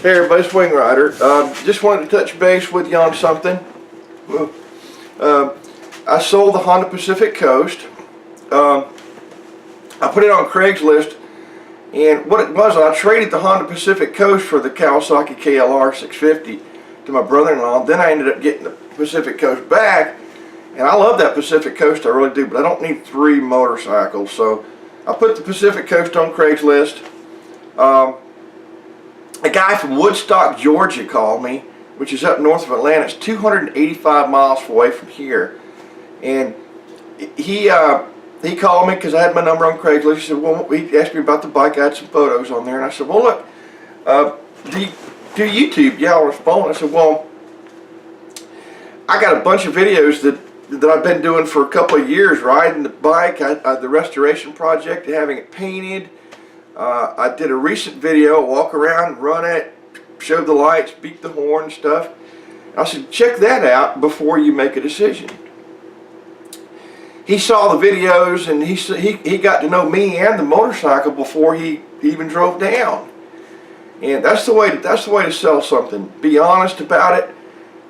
Hey everybody, Swing Rider. Just wanted to touch base with you on something. I sold the Honda Pacific Coast. I put it on Craigslist, and what it was, I traded the Honda Pacific Coast for the Kawasaki KLR 650 to my brother-in-law. Then I ended up getting the Pacific Coast back, and I love that Pacific Coast, I really do, but I don't need 3 motorcycles. So I put the Pacific Coast on Craigslist. A guy from Woodstock, Georgia called me, which is up north of Atlanta. It's 285 miles away from here. And he called me because I had my number on Craigslist. He said, well, he asked me about the bike. I had some photos on there. And I said, well, look, do you do YouTube? Yeah, I was phone. I said, well, I got a bunch of videos that I've been doing for a couple of years, riding the bike, the restoration project, having it painted. I did a recent video, walk around, run it, show the lights, beat the horn and stuff. I said, check that out before you make a decision. He saw the videos, and he got to know me and the motorcycle before he even drove down. And that's the way to sell something. Be honest about it,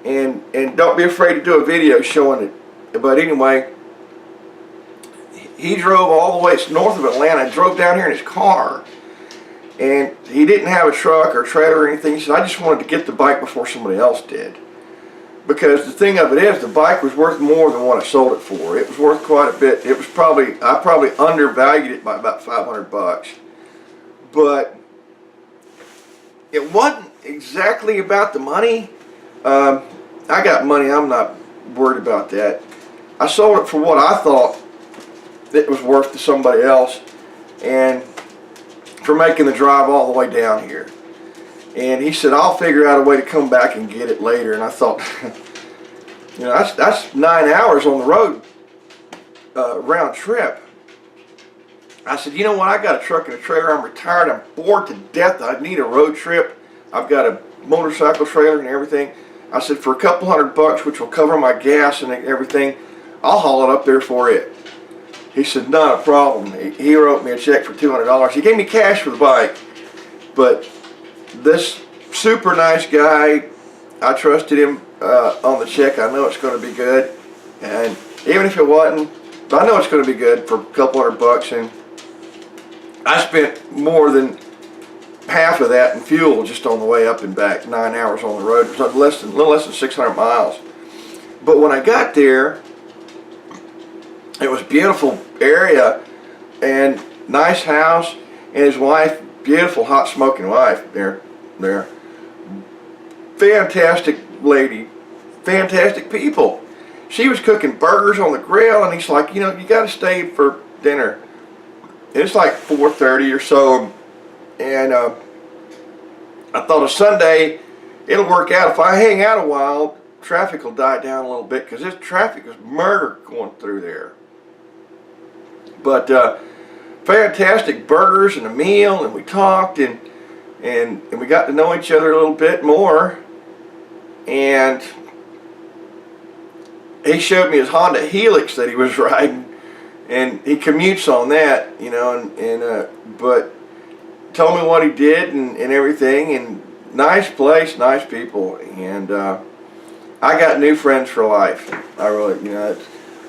and don't be afraid to do a video showing it. But anyway, he drove all the way north of Atlanta, drove down here in his car, and he didn't have a truck or trailer or anything. He said, I just wanted to get the bike before somebody else did. Because the thing of it is, the bike was worth more than what I sold it for. It was worth quite a bit. It was I probably undervalued it by about 500 bucks. But it wasn't exactly about the money. I got money, I'm not worried about that. I sold it for what I thought it was worth to somebody else, and for making the drive all the way down here. And he said, I'll figure out a way to come back and get it later. And I thought, you know, that's 9 hours on the road, round trip. I said, you know what, I got a truck and a trailer, I'm retired, I'm bored to death, I need a road trip. I've got a motorcycle trailer and everything. I said, for a couple $100, which will cover my gas and everything, I'll haul it up there for it. He said, not a problem. He wrote me a check for $200. He gave me cash for the bike. But this super nice guy, I trusted him on the check. I know it's going to be good. And even if it wasn't, I know it's going to be good for a couple $100. And I spent more than half of that in fuel just on the way up and back. 9 hours on the road. It was a little less than 600 miles. But when I got there, it was a beautiful area and nice house, and his wife, beautiful hot smoking wife there. Fantastic lady, fantastic people. She was cooking burgers on the grill, and he's like, you know, you got to stay for dinner. It's like 4:30 or so, and I thought a Sunday it'll work out. If I hang out a while, traffic will die down a little bit, because this traffic is murder going through there. But fantastic burgers and a meal, and we talked, and we got to know each other a little bit more. And he showed me his Honda Helix that he was riding, and he commutes on that, you know, but told me what he did and everything, and nice place, nice people, and I got new friends for life. I really, you know.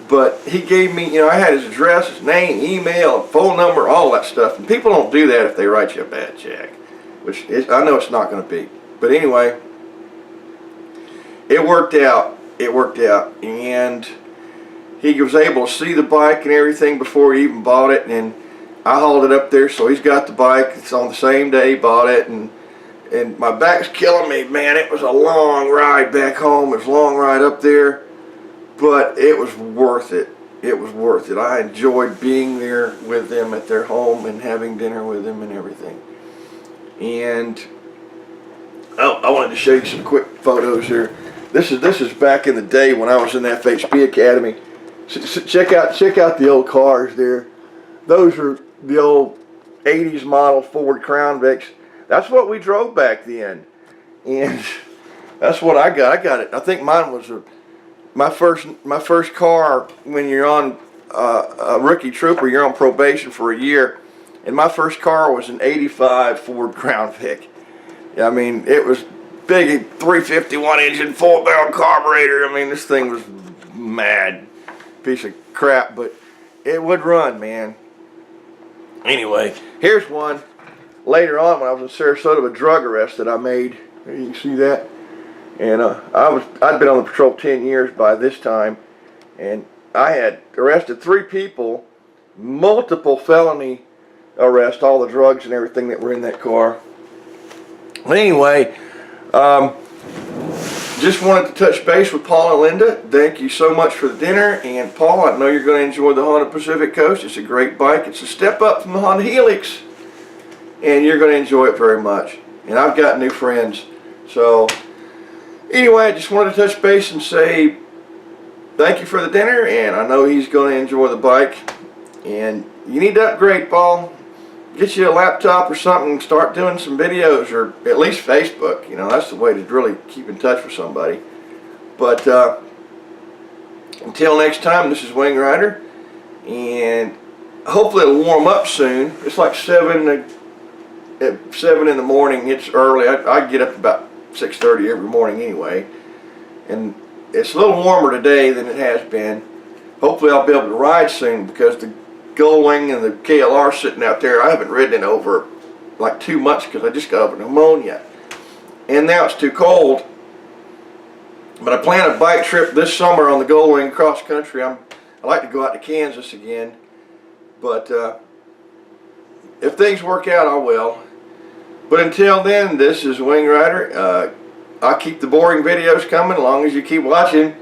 But he gave me, you know, I had his address, his name, email, phone number, all that stuff. And people don't do that if they write you a bad check, which I know it's not going to be. But anyway, it worked out. It worked out. And he was able to see the bike and everything before he even bought it. And I hauled it up there, so he's got the bike. It's on the same day he bought it. And my back's killing me, man. It was a long ride back home. It was a long ride up there. But it was worth it. It was worth it. I enjoyed being there with them at their home and having dinner with them and everything. And I wanted to show you some quick photos here. This is back in the day when I was in the FHP Academy. Check out the old cars there. Those are the old 80s model Ford Crown Vics. That's what we drove back then. And that's what I got. I got it. I think mine was my first car. When you're on a rookie trooper, you're on probation for a year, and my first car was an '85 Ford Crown Vic. I mean, it was big, 351 engine, 4-barrel carburetor. I mean, this thing was mad. Piece of crap, but it would run, man. Anyway, here's one later on when I was in Sarasota of a drug arrest that I made. You can see that. And I'd been on the patrol 10 years by this time, and I had arrested 3 people, multiple felony arrests, all the drugs and everything that were in that car. Anyway, just wanted to touch base with Paul and Linda. Thank you so much for the dinner. And Paul, I know you're going to enjoy the Honda Pacific Coast. It's a great bike. It's a step up from the Honda Helix, and you're going to enjoy it very much. And I've got new friends. So anyway, I just wanted to touch base and say thank you for the dinner, and I know he's going to enjoy the bike. And you need to upgrade, Paul. Get you a laptop or something, start doing some videos, or at least Facebook. You know, that's the way to really keep in touch with somebody. But until next time, this is Wing Rider, and hopefully it'll warm up soon. It's like 7 in the morning. It's early. I get up about 6:30 every morning anyway, and it's a little warmer today than it has been. Hopefully I'll be able to ride soon, because the Gullwing and the KLR sitting out there, I haven't ridden in over like 2 months because I just got over pneumonia, and now it's too cold. But I plan a bike trip this summer on the Gullwing cross country. I like to go out to Kansas again, but if things work out, I will. But until then, this is Wing Rider. I'll keep the boring videos coming as long as you keep watching.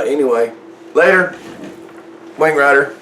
Anyway, later, Wing Rider.